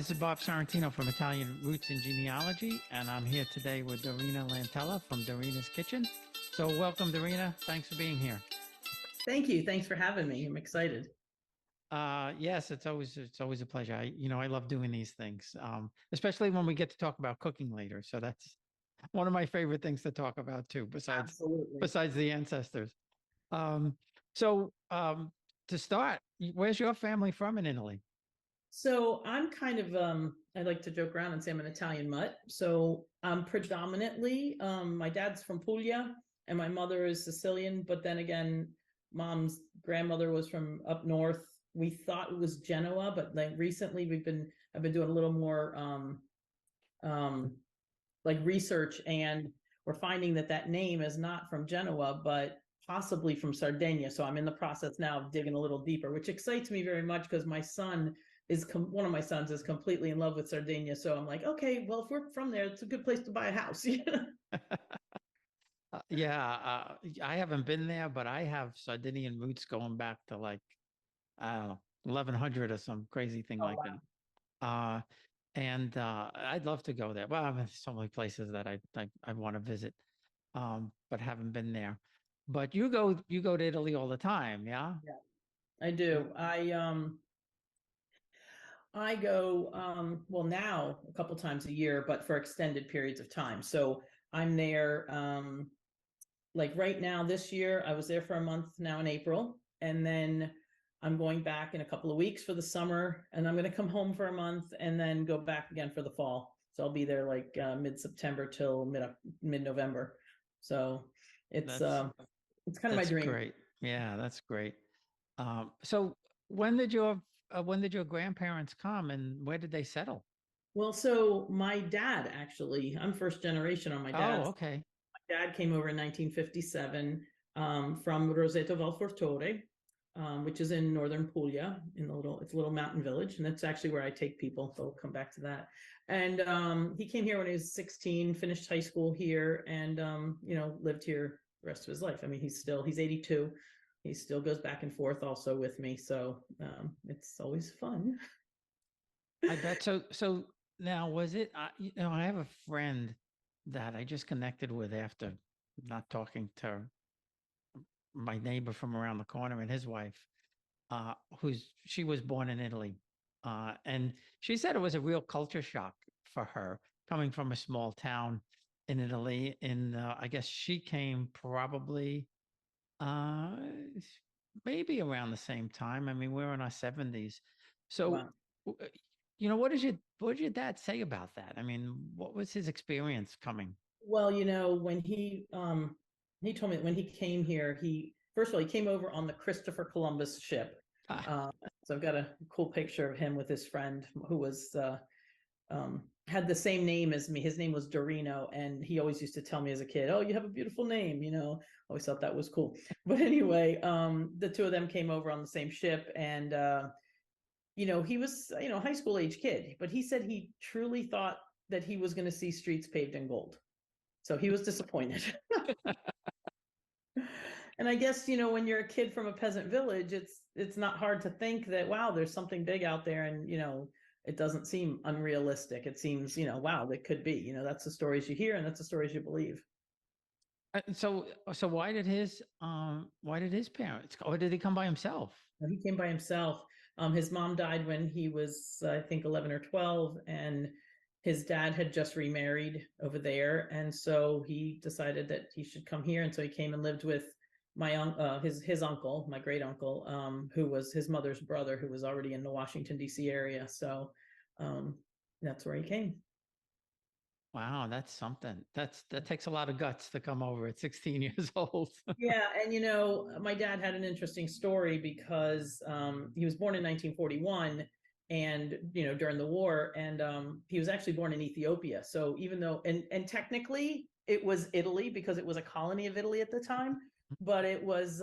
This is Bob Sorrentino from Italian Roots and Genealogy, and I'm here today with Dorina Lantella from Dorina's Kitchen. So welcome, Dorina. Thanks for being here. Thank you. Thanks for having me. I'm excited. Yes, it's always a pleasure. I love doing these things, especially when we get to talk about cooking later. So that's one of my favorite things to talk about too, besides Absolutely. besides the ancestors. Um, so to start, where's your family from in Italy? So I'm kind of I like to joke around and say I'm an Italian mutt. So I'm predominantly my dad's from Puglia and my mother is Sicilian, but then again, mom's grandmother was from up north. We thought it was Genoa, but like recently I've been doing a little more um like research, and we're finding that that name is not from Genoa, but possibly from Sardinia. So I'm in the process now of digging a little deeper, which excites me very much because my son is one of my sons is completely in love with Sardinia. So I'm like, okay, well, if we're from there, it's a good place to buy a house. Yeah, I haven't been there, but I have Sardinian roots going back to like, I don't know, 1100 or some crazy thing Oh like wow. that. And I'd love to go there. Well, I mean, so many places that I want to visit, but haven't been there. But you go to Italy all the time, yeah? Yeah, I You- do. I go well now a couple times a year, but for extended periods of time. So I'm there like right now this year I was there for a month now in April, and then I'm going back in a couple of weeks for the summer, and I'm going to come home for a month and then go back again for the fall. So I'll be there like mid-September till mid-November. So it's That's uh it's kind of my that's dream. great. Yeah, that's great. So when did your grandparents come and where did they settle? Well, so my dad actually, I'm first generation on my Oh, dad's. okay. My dad came over in 1957 from Roseto Valfortore, which is in northern Puglia, it's a little mountain village, and that's actually where I take people. So we'll come back to that. And he came here when he was 16, finished high school here, and lived here the rest of his life. I mean, he's 82. He still goes back and forth also with me, so it's always fun. I bet so. So now was it? I have a friend that I just connected with after not talking to my neighbor from around the corner and his wife, she was born in Italy, and she said it was a real culture shock for her coming from a small town in Italy. And I guess she came probably uh, maybe around the same time. I mean, we're in our 70s. So, Wow. what did your dad say about that? I mean, what was his experience coming? Well, when he told me that when he came here, he first of all he came over on the Christopher Columbus ship. Ah, Uh, so I've got a cool picture of him with his friend who was had the same name as me. His name was Dorino, and he always used to tell me as a kid, "Oh, you have a beautiful name." Always thought that was cool. But anyway, the two of them came over on the same ship, and he was high school age kid, but he said he truly thought that he was going to see streets paved in gold. So he was disappointed. And I guess, when you're a kid from a peasant village, it's not hard to think that, wow, there's something big out there, and it doesn't seem unrealistic. It seems, wow, that could be. That's the stories you hear and that's the stories you believe. so why did his parents, or did he come by himself? He came by himself. His mom died when he was, I think, 11 or 12, and his dad had just remarried over there, and so he decided that he should come here, and so he came and lived with his uncle, my great uncle, who was his mother's brother, who was already in the Washington D.C. area. So um, that's where he came. Wow, that's something. That takes a lot of guts to come over at 16 years old. Yeah, and my dad had an interesting story because he was born in 1941, and during the war, and he was actually born in Ethiopia. So even though, and technically it was Italy because it was a colony of Italy at the time, but it was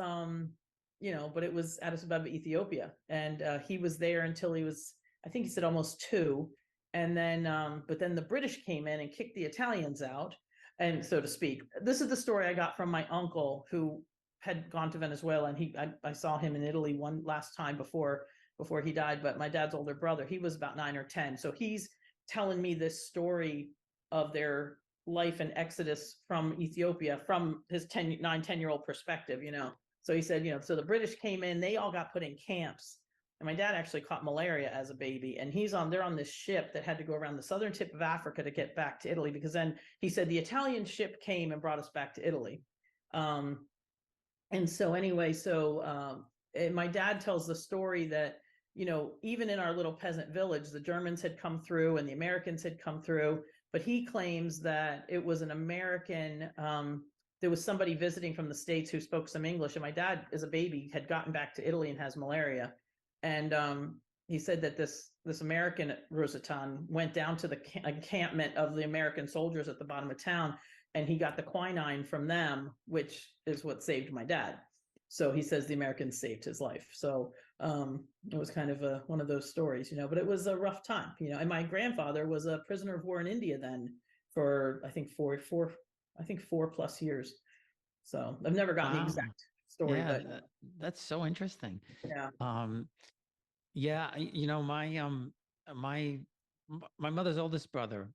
Addis Ababa, Ethiopia, and he was there until he was, I think he said, almost two, and then but then the British came in and kicked the Italians out, and so to speak. This is the story I got from my uncle who had gone to Venezuela, and I saw him in Italy one last time before before he died, but my dad's older brother, he was about 9 or 10. So he's telling me this story of their life in Exodus from Ethiopia from his 9, 10-year-old perspective, So he said, so the British came in, they all got put in camps. And my dad actually caught malaria as a baby. And they're on this ship that had to go around the southern tip of Africa to get back to Italy, because then he said the Italian ship came and brought us back to Italy. And so anyway, and my dad tells the story that, even in our little peasant village, the Germans had come through and the Americans had come through, but he claims that it was an American, there was somebody visiting from the States who spoke some English, and my dad, as a baby, had gotten back to Italy and has malaria. And he said that this American at Roseto went down to the encampment of the American soldiers at the bottom of town, and he got the quinine from them, which is what saved my dad. So he says the Americans saved his life. So it was kind of one of those stories, but it was a rough time, and my grandfather was a prisoner of war in India then for, I think, 4+ years. So I've never gotten the Wow. exact story, Yeah, but that's so interesting. yeah. Yeah, my my mother's oldest brother,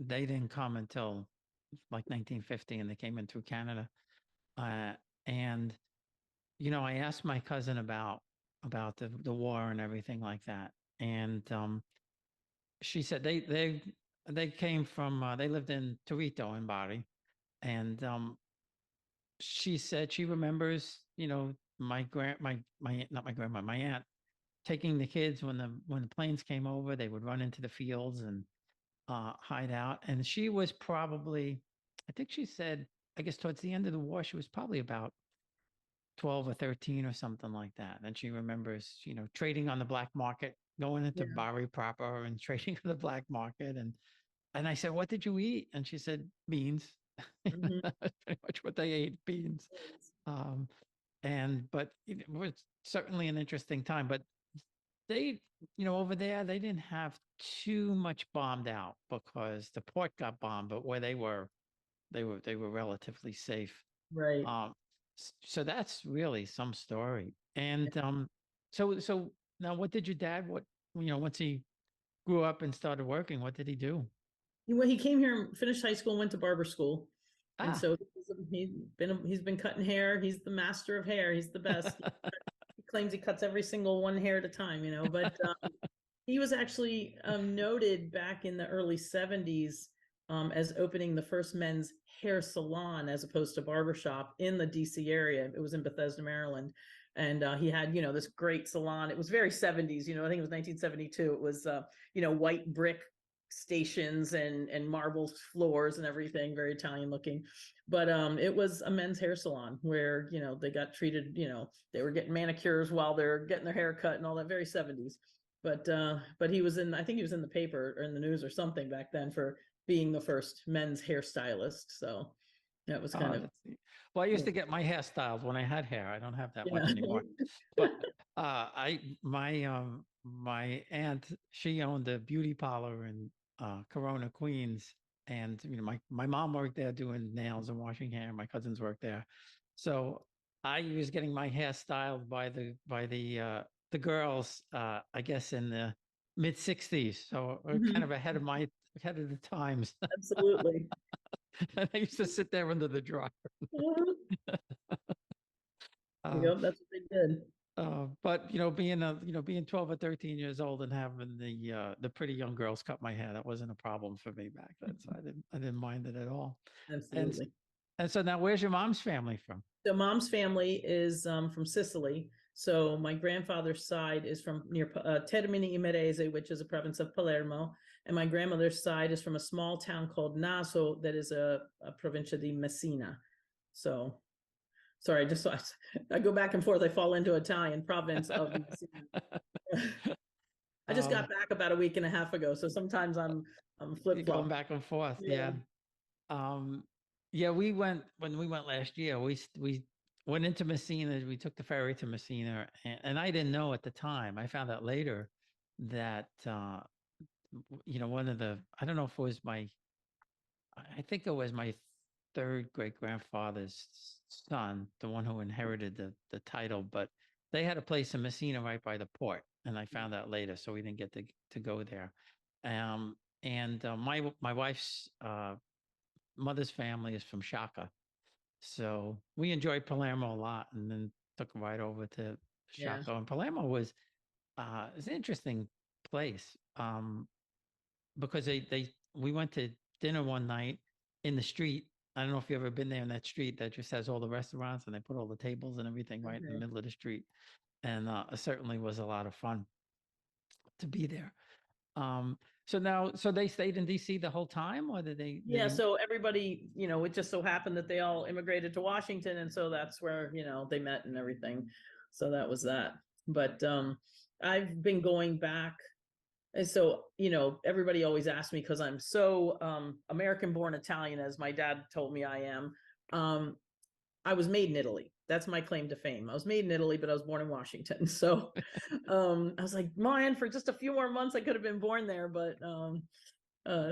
they didn't come until like 1950, and they came in through Canada. Uh, and I asked my cousin about the war and everything like that, and she said they came from they lived in Torito in Bari, and she said she remembers, my not my grandma, my aunt taking the kids when the planes came over. They would run into the fields and hide out. And she was probably, I think she said, I guess towards the end of the war, she was probably about 12 or 13 or something like that. And she remembers, trading on the black market, going into Yeah. Bari proper and trading on the black market. And I said, "What did you eat?" And she said, "Beans." Mhm. That's pretty much what they ate, beans. Um, but it was certainly an interesting time. But they, over there, they didn't have too much bombed out because the port got bombed, but where they were relatively safe. Right. Um, so that's really some story. And so now, what did your dad? Once he grew up and started working, what did he do? Well, he came here, finished high school, went to barber school, and Ah, so he's been cutting hair. He's the master of hair. He's the best. He claims he cuts every single one hair at a time, but he was actually noted back in the early 70s as opening the first men's hair salon as opposed to barbershop in the DC area. It was in Bethesda, Maryland. And he had, this great salon. It was very 70s, I think it was 1972. It was, white brick stations and marble floors and everything, very Italian looking. But it was a men's hair salon where, they got treated, they were getting manicures while they're getting their hair cut and all that, very 70s. But he was I think he was in the paper or in the news or something back then for being the first men's hairstylist. So that was kind oh, of, that's neat. Well, I used yeah. to get my hair styled when I had hair. I don't have that Yeah. much anymore. But I my aunt, she owned a beauty parlor in Corona, Queens, and my mom worked there doing nails and washing hair. My cousins worked there, so I was getting my hair styled by the girls. I guess in the mid 60s, so we're kind Mhm. of ahead of the times. Absolutely. And I used to sit there under the dryer. Mhm. Uh, Yep, that's what they did. but being 12 or 13 years old and having the pretty young girls cut my hair, that wasn't a problem for me back then. So I didn't mind it at all. And Absolutely. and so now, where's your mom's family from? So mom's family is from Sicily. So my grandfather's side is from near Termini Imerese, which is a province of Palermo. And my grandmother's side is from a small town called Naso, that is a provincia di Messina. So sorry, I go back and forth. I fall into Italian province of Messina. I just um, got back about a week and a half ago, so sometimes I'm you're flip going flop. back and forth, Yeah. yeah. Um, yeah, when we went last year. We went into Messina. We took the ferry to Messina, and I didn't know at the time. I found out later that one of the, I don't know if it was I think it was my third great grandfather's son, the one who inherited the title, but they had a place in Messina right by the port, and I found out later, so we didn't get to go there. Um, and my wife's mother's family is from Shaka, so we enjoyed Palermo a lot, and then took a ride over to Yeah. Shaka. And Palermo was it's an interesting place because they we went to dinner one night in the street. I don't know if you've ever been there in that street that just has all the restaurants and they put all the tables and everything right in the Okay. middle of the street. And it certainly was a lot of fun to be there. Um, so now, so they stayed in DC the whole time, or did Yeah, they? so everybody, it just so happened that they all immigrated to Washington, and so that's where, they met and everything. So that was that. But I've been going back. And so, everybody always asks me because I'm so American born Italian, as my dad told me I am. Um, I was made in Italy. That's my claim to fame. I was made in Italy, but I was born in Washington. So I was like, man, for just a few more months, I could have been born there, but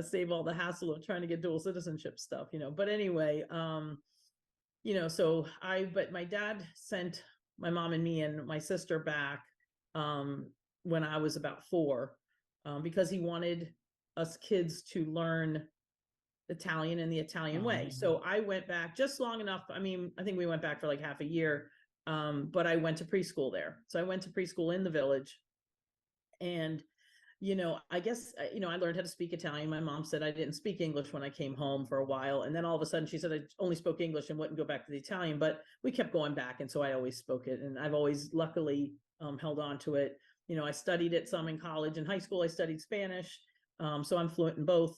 save all the hassle of trying to get dual citizenship stuff, But anyway, but my dad sent my mom and me and my sister back when I was about 4, because he wanted us kids to learn Italian in the Italian way. Yeah. So I went back just long enough. I mean, I think we went back for like half a year. But I went to preschool there. So I went to preschool in the village. And I guess, I learned how to speak Italian. My mom said I didn't speak English when I came home for a while. And then all of a sudden she said I only spoke English and wouldn't go back to the Italian, but we kept going back. And so I always spoke it. And I've always luckily held on to it. I studied it some in college. In high school, I studied Spanish. So I'm fluent in both,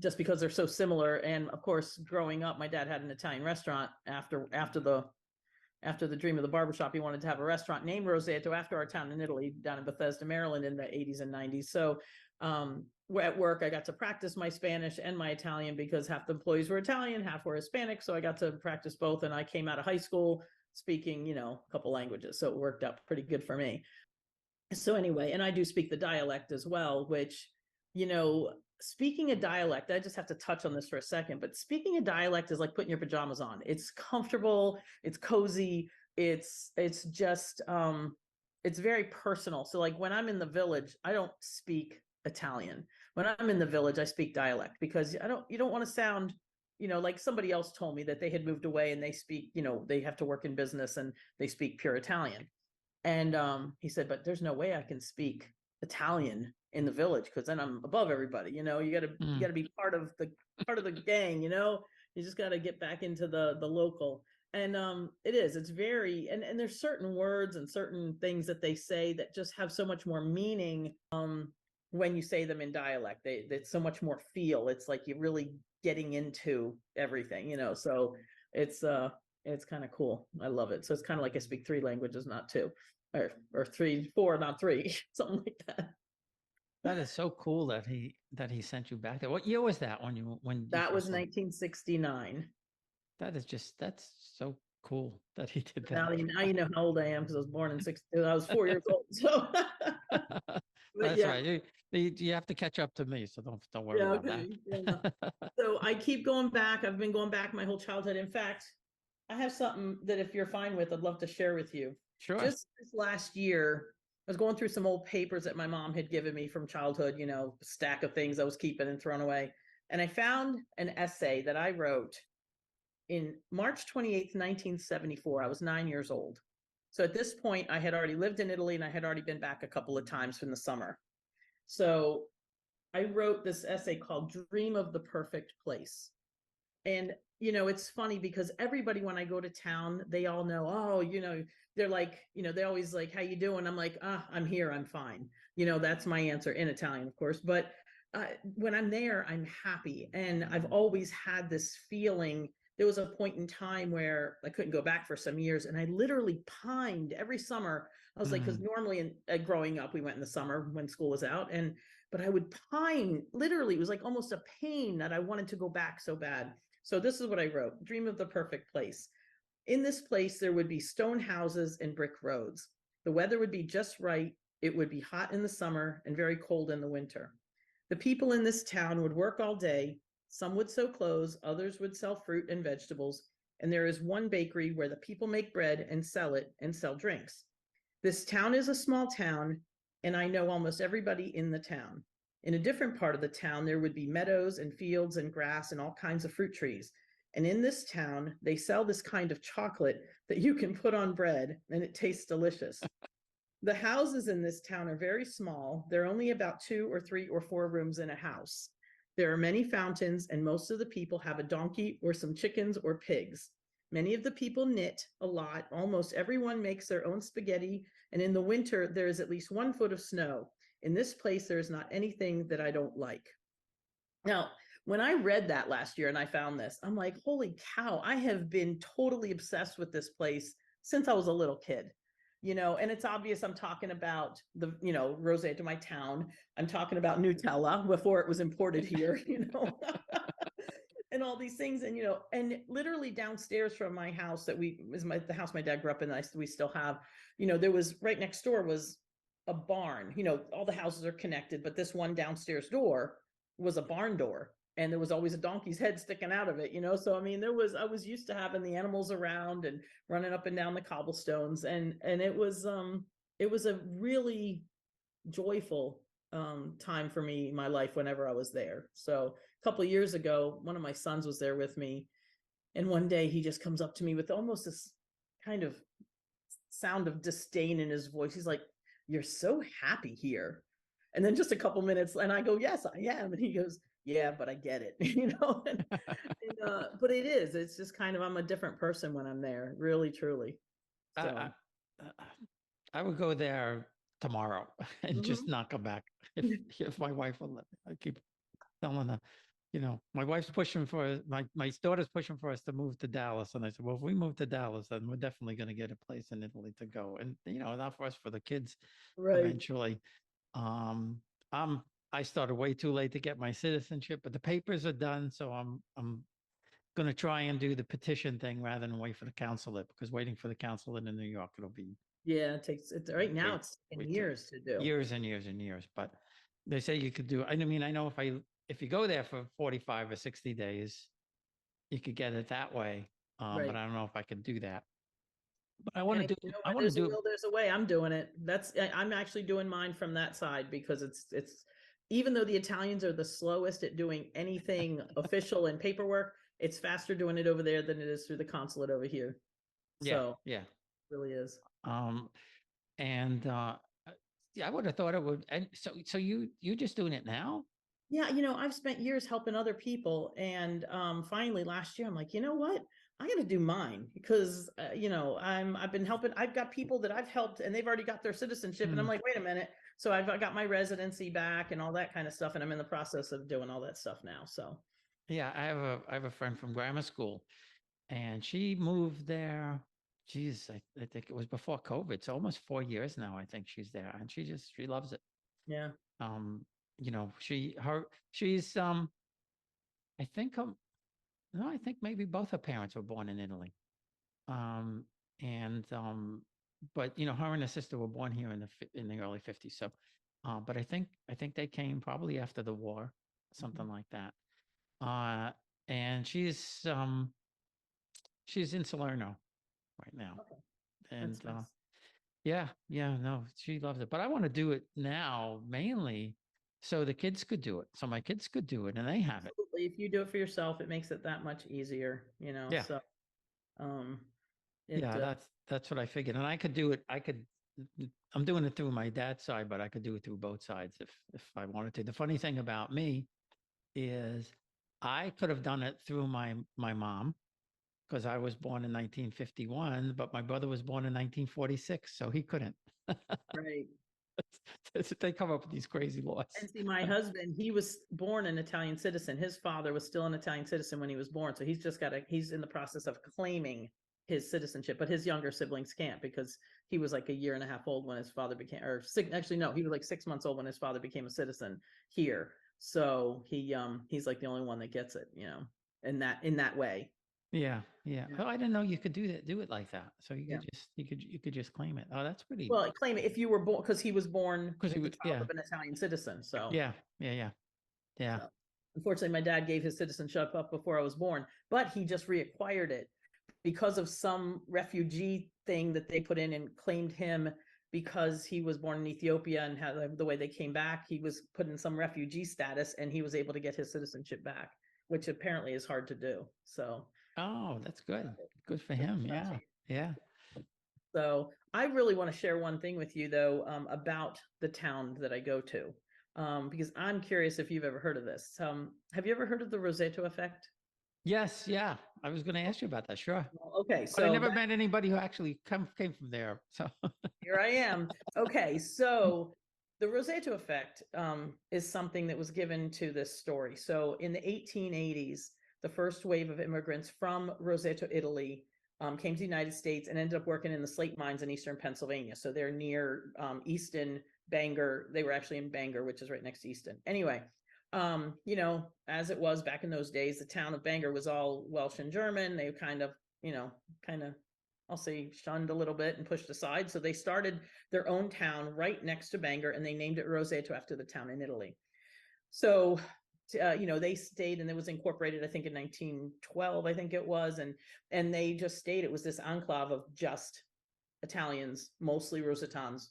just because they're so similar. And of course, growing up, my dad had an Italian restaurant after the dream of the barbershop. He wanted to have a restaurant named Roseto after our town in Italy, down in Bethesda, Maryland, in the 80s and 90s. So at work, I got to practice my Spanish and my Italian because half the employees were Italian, half were Hispanic. So I got to practice both. And I came out of high school speaking, a couple languages. So it worked out pretty good for me. So anyway, and I do speak the dialect as well, which, speaking a dialect, I just have to touch on this for a second, but speaking a dialect is like putting your pajamas on. It's comfortable, it's cozy, it's just it's very personal. So like when I'm in the village, I don't speak Italian. When I'm in the village, I speak dialect because you don't want to sound, like somebody else told me that they had moved away and they speak, they have to work in business and they speak pure Italian. And he said, but there's no way I can speak Italian in the village because then I'm above everybody. You Mm. gotta be part of the gang. You just got to get back into the local. And it's very, and there's certain words and certain things that they say that just have so much more meaning when you say them in dialect. It's so much more feel. It's like you're really getting into everything. So it's kind of cool. I love it. So it's kind of like I speak 3 languages, not 2, or 3, 4, not 3, something like that. That is so cool that he sent you back there. What year was that when you That was first left? 1969. That's so cool that he did Now, that. now you know how old I am because I was born in 62. I was 4 years old. So, but That's yeah, right. You have to catch up to me, so don't worry yeah, about okay, yeah. that. So I keep going back. I've been going back my whole childhood. In fact, I have something that if you're fine with, I'd love to share with you. Sure. Just this last year, I was going through some old papers that my mom had given me from childhood, a stack of things I was keeping and thrown away. And I found an essay that I wrote in March 28th, 1974. I was 9 years old. So at this point, I had already lived in Italy and I had already been back a couple of times in the summer. So I wrote this essay called Dream of the Perfect Place. And, it's funny because everybody, when I go to town, they all know, oh, they're like, they always like, how you doing? I'm like, I'm here. I'm fine. That's my answer in Italian, of course. But when I'm there, I'm happy. And I've always had this feeling. There was a point in time where I couldn't go back for some years and I literally pined every summer. I was like, because Mm. normally growing up, we went in the summer when school was out. But I would pine, literally, it was like almost a pain that I wanted to go back so bad. So this is what I wrote: Dream of the perfect place. In this place, there would be stone houses and brick roads. The weather would be just right. It would be hot in the summer and very cold in the winter. The people in this town would work all day. Some would sew clothes, others would sell fruit and vegetables. and there is one bakery where the people make bread and sell it and sell drinks. This town is a small town, and I know almost everybody in the town. In a different part of the town, there would be meadows and fields and grass and all kinds of fruit trees. And in this town, they sell this kind of chocolate that you can put on bread and it tastes delicious. The houses in this town are very small. There are only about 2 or 3 or 4 rooms in a house. There are many fountains, and most of the people have a donkey or some chickens or pigs. Many of the people knit a lot. Almost everyone makes their own spaghetti, and in the winter, there is at least 1 foot of snow. In this place, there is not anything that I don't like. Now, when I read that last year and I found this, I'm like, holy cow, I have been totally obsessed with this place since I was a little kid. And it's obvious I'm talking about Roseto, my town. I'm talking about Nutella before it was imported here, and all these things. And literally downstairs from my house the house my dad grew up in, we still have, there was right next door was a barn. All the houses are connected, but this one downstairs door was a barn door, and there was always a donkey's head sticking out of it. So I mean, I was used to having the animals around and running up and down the cobblestones, and it was a really joyful time for me in my life whenever I was there. So a couple of years ago, one of my sons was there with me, and one day he just comes up to me with almost this kind of sound of disdain in his voice. He's like, "You're so happy here." And then just a couple minutes, and I go, "Yes, I am." And he goes, "Yeah, but I get it." But it's just kind of, I'm a different person when I'm there, really, truly. I, So, I, I would go there tomorrow and just not come back if my wife will let me. I keep telling her, my wife's pushing for my daughter's pushing for us to move to Dallas, and I said, well, if we move to Dallas, then we're definitely going to get a place in Italy to go, and not for us, for the kids, right. eventually. Um, I'm I started way too late to get my citizenship, but the papers are done, so I'm going to try and do the petition thing rather than wait for the consulate, because waiting for the consulate in New York, it'll be Yeah, right now wait it's taken wait till years to do. years and years and years. But they say you could do. I mean, I know if you go there for 45 or 60 days, you could get it that way. But Right. I don't know if I could do that. But I want to Hey, do. I where want to there's a do it. will, there's a way. I'm doing it. I'm actually doing mine from that side, because it's even though the Italians are the slowest at doing anything official and paperwork, it's faster doing it over there than it is through the consulate over here. Yeah, So yeah. it really is. Um, and yeah, I would have thought it would. And so you just doing it now? Yeah, I've spent years helping other people, and finally last year I'm like, you know what? I got to do mine, because I've been helping. I've got people that I've helped, and they've already got their citizenship, and I'm Hmm. like, wait a minute. So I've got my residency back and all that kind of stuff, and I'm in the process of doing all that stuff now. So Yeah, I have a friend from grammar school, and she moved there. Geez, I think it was before COVID. So almost 4 years now. I think she's there, and she loves it. yeah, Um, she's I think no, I think maybe both her parents were born in Italy. Um, and but her and her sister were born here in the early 50s. So, but I think they came probably after the war, mhm. something like that. Uh, and she's in Salerno right now, Okay, and that's nice. yeah, yeah, no, she loves it. But I want to do it now mainly so the kids could do it, so my kids could do it, and they have it. Absolutely. If you do it for yourself, it makes it that much easier. Yeah, So um, it yeah, that's what I figured, and I could do it. I'm doing it through my dad's side, but I could do it through both sides if I wanted to. The funny thing about me is I could have done it through my mom, because I was born in 1951, but my brother was born in 1946, so he couldn't. right. They come up with these crazy laws. And see, my husband, he was born an Italian citizen. His father was still an Italian citizen when he was born. So he's in the process of claiming his citizenship, but his younger siblings can't, because he was like a year and a half old when his father became, or six, actually, no, he was like 6 months old when his father became a citizen here. So he's like the only one that gets it, in that way. Yeah, yeah. Yeah. Oh, I didn't know you could do it like that. So Yeah. you could just claim it. Oh, that's pretty. Well, claim it if you were born, because he was born Because he the would. child Yeah, of an Italian citizen. So yeah, yeah, yeah, yeah. So unfortunately, my dad gave his citizenship up before I was born, but he just reacquired it. because of some refugee thing that they put in and claimed him because he was born in Ethiopia and had the way they came back, he was put in some refugee status and he was able to get his citizenship back, which apparently is hard to do. So Oh, that's good. Good for it's him. Yeah. touchy. Yeah. So I really want to share one thing with you though, about the town that I go to, because I'm curious if you've ever heard of this. Have you ever heard of the Roseto effect? Yes. Yeah. I was going to ask you about that. Sure. Okay, But I so never met anybody who actually came from there. So, here I am. Okay, so the Roseto effect is something that was given to this story. So in the 1880s, the first wave of immigrants from Roseto, Italy, came to the United States and ended up working in the slate mines in eastern Pennsylvania. So they're near Easton, Bangor. They were actually in Bangor, which is right next to Easton. Anyway, as it was back in those days, the town of Bangor was all Welsh and German. They kind of, kind of, I'll say, shunned a little bit and pushed aside. So they started their own town right next to Bangor, and they named it Roseto after the town in Italy. So, they stayed, and it was incorporated, I think, in 1912, I think it was, and they just stayed. It was this enclave of just Italians, mostly Rosetans,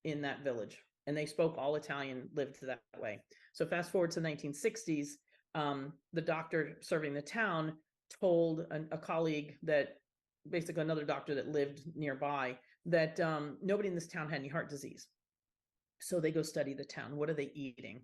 in that village, and they spoke all Italian, lived that way. So fast forward to the 1960s, the doctor serving the town told a colleague that, basically another doctor that lived nearby, that nobody in this town had any heart disease. So they go study the town. What are they eating?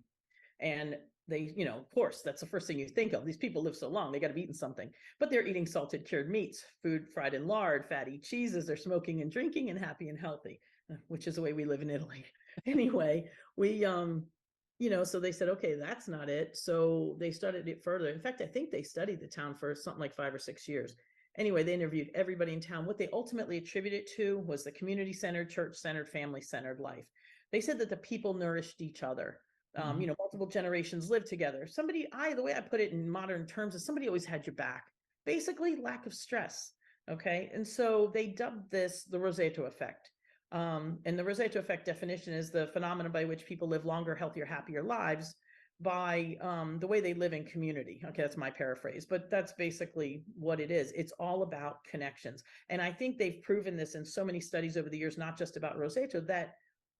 And they, of course, that's the first thing you think of. These people live so long, they got to be eating something. But they're eating salted cured meats, food fried in lard, fatty cheeses. They're smoking and drinking and happy and healthy, which is the way we live in Italy. Anyway, so they said, okay, that's not it. So they studied it further. In fact, I think they studied the town for something like 5 or 6 years. Anyway, they interviewed everybody in town. What they ultimately attributed it to was the community-centered, church-centered, family-centered life. They said that the people nourished each other. Multiple generations lived together. The way I put it in modern terms is somebody always had your back. Basically, lack of stress. Okay. And so they dubbed this the Roseto effect. And the Roseto effect definition is the phenomenon by which people live longer, healthier, happier lives by the way they live in community. Okay, that's my paraphrase, but that's basically what it is. It's all about connections. And I think they've proven this in so many studies over the years, not just about Roseto, that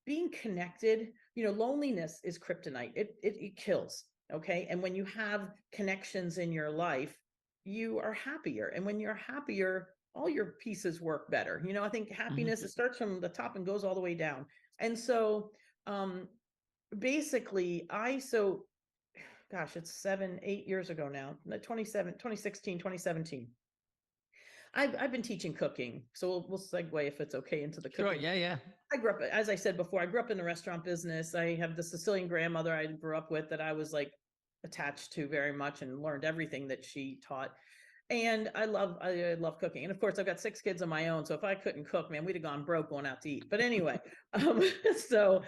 being connected, loneliness is kryptonite. It kills. Okay. And when you have connections in your life, you are happier. And when you're happier, all your pieces work better. I think happiness, it starts from the top and goes all the way down. And so basically gosh, it's 7, 8 years ago now, 2016, 2017. I've been teaching cooking. So we'll segue, if it's okay, into the sure. cooking. Yeah. Yeah. I grew up, as I said before, I grew up in the restaurant business. I have the Sicilian grandmother I grew up with that I was like attached to very much and learned everything that she taught. And I love cooking. And of course, I've got 6 kids of my own. So if I couldn't cook, man, we'd have gone broke going out to eat. But anyway, so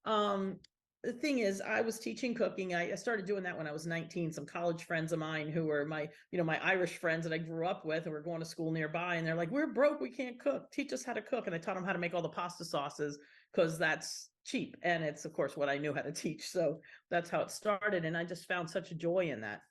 um, the thing is, I was teaching cooking. I started doing that when I was 19. Some college friends of mine who were my Irish friends that I grew up with, and were going to school nearby, and they're like, "We're broke, we can't cook. Teach us how to cook." And I taught them how to make all the pasta sauces, because that's cheap, and it's of course what I knew how to teach. So that's how it started, and I just found such joy in that.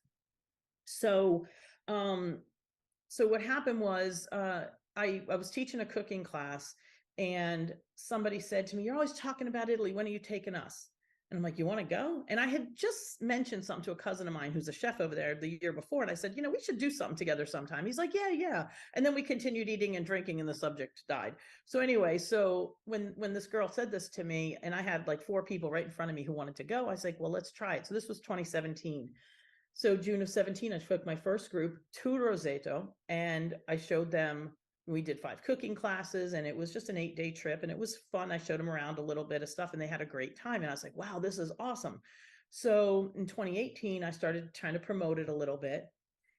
So, so what happened was, I was teaching a cooking class, and somebody said to me, "You're always talking about Italy. When are you taking us?" And I'm like, "You want to go?" And I had just mentioned something to a cousin of mine who's a chef over there the year before. And I said, "We should do something together sometime." He's like, "Yeah, yeah." And then we continued eating and drinking, and the subject died. So anyway, so when this girl said this to me, and I had like 4 people right in front of me who wanted to go, I was like, "Well, let's try it." So this was 2017. So June of 17, I took my first group to Roseto, and I showed them. We did 5 cooking classes, and it was just an 8-day trip, and it was fun. I showed them around a little bit of stuff, and they had a great time. And I was like, wow, this is awesome. So in 2018, I started trying to promote it a little bit.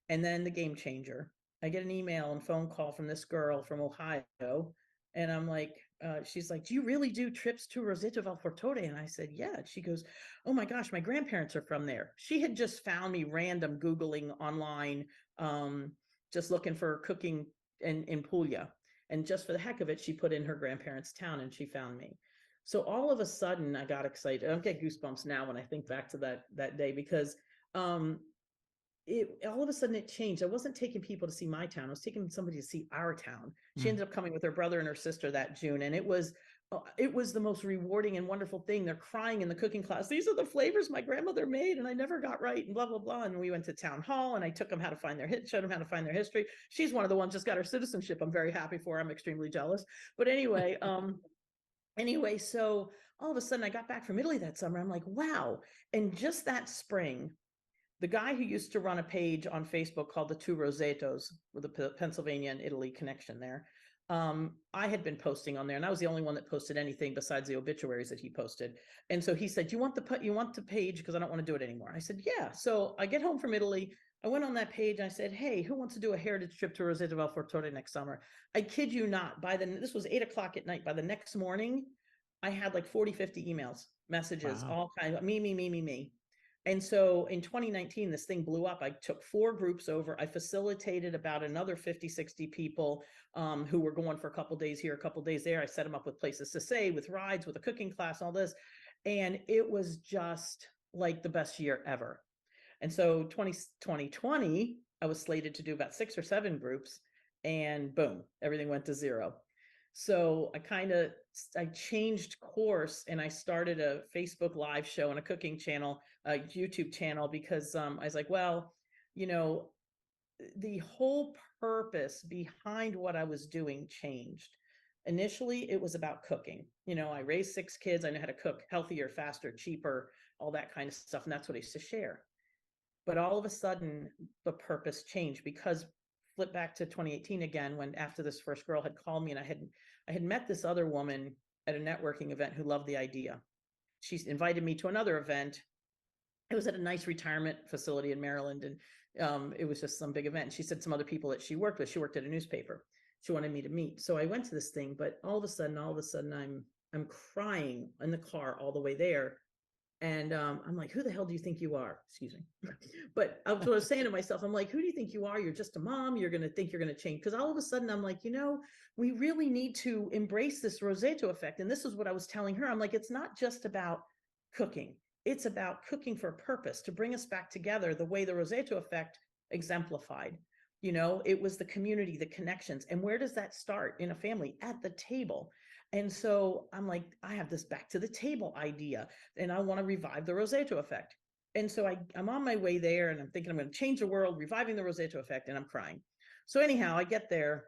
And then the game changer, I get an email and phone call from this girl from Ohio. And I'm like, she's like, "Do you really do trips to Roseto Valfortore?" And I said, "Yeah." She goes, "Oh my gosh, my grandparents are from there." She had just found me random Googling online, just looking for cooking in Puglia. And just for the heck of it, she put in her grandparents' town, and she found me. So all of a sudden I got excited. I get goosebumps now when I think back to that day, because all of a sudden it changed. I wasn't taking people to see my town. I was taking somebody to see our town. She Mm. ended up coming with her brother and her sister that June. And it was the most rewarding and wonderful thing. They're crying in the cooking class. These are the flavors my grandmother made and I never got right and blah, blah, blah. And we went to town hall and I took them how to find their hit, showed them how to find their history. She's one of the ones just got her citizenship. I'm very happy for her. I'm extremely jealous. But anyway, so all of a sudden I got back from Italy that summer. I'm like, wow. And just that spring, the guy who used to run a page on Facebook called the Two Rosetos with the Pennsylvania and Italy connection there. I had been posting on there and I was the only one that posted anything besides the obituaries that he posted. And so he said, you want the page? Because I don't want to do it anymore. I said, yeah. So I get home from Italy. I went on that page and I said, hey, who wants to do a heritage trip to Roseto Valfortore next summer? I kid you not, this was 8 o'clock at night. By the next morning, I had like 40, 50 emails, messages, Wow. all kinds of me. And so in 2019, this thing blew up. I took 4 groups over. I facilitated about another 50, 60 people who were going for a couple days here, a couple days there. I set them up with places to stay, with rides, with a cooking class, all this. And it was just like the best year ever. And so 2020, I was slated to do about 6 or 7 groups and boom, everything went to 0. So I changed course and I started a Facebook live show and a cooking channel, a YouTube channel, because I was like, well, you know, the whole purpose behind what I was doing changed. Initially, it was about cooking. I raised 6 kids. I know how to cook healthier, faster, cheaper, all that kind of stuff. And that's what I used to share. But all of a sudden, the purpose changed because flip back to 2018 again, when after this first girl had called me and I had met this other woman at a networking event who loved the idea. She invited me to another event. It was at a nice retirement facility in Maryland. And it was just some big event. She said some other people that she worked with, she worked at a newspaper. She wanted me to meet. So I went to this thing, but all of a sudden, I'm crying in the car all the way there. And I'm like, who the hell do you think you are? Excuse me. But I was saying to myself, I'm like, who do you think you are? You're just a mom. You're going to think you're going to change. Because all of a sudden, I'm like, we really need to embrace this Roseto effect. And this is what I was telling her. I'm like, it's not just about cooking. It's about cooking for a purpose to bring us back together the way the Roseto effect exemplified. It was the community, the connections. And where does that start in a family? At the table. And so I'm like, I have this back to the table idea and I want to revive the Roseto effect. And so I'm on my way there and I'm thinking I'm going to change the world, reviving the Roseto effect, and I'm crying. So anyhow, I get there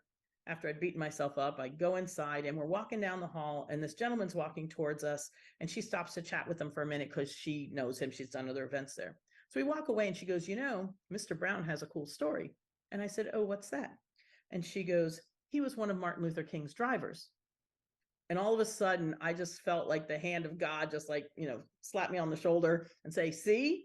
after I'd beaten myself up. I go inside and we're walking down the hall and this gentleman's walking towards us and she stops to chat with him for a minute because she knows him. She's done other events there. So we walk away and she goes, Mr. Brown has a cool story. And I said, oh, what's that? And she goes, he was one of Martin Luther King's drivers. And all of a sudden, I just felt like the hand of God just slap me on the shoulder and say, see,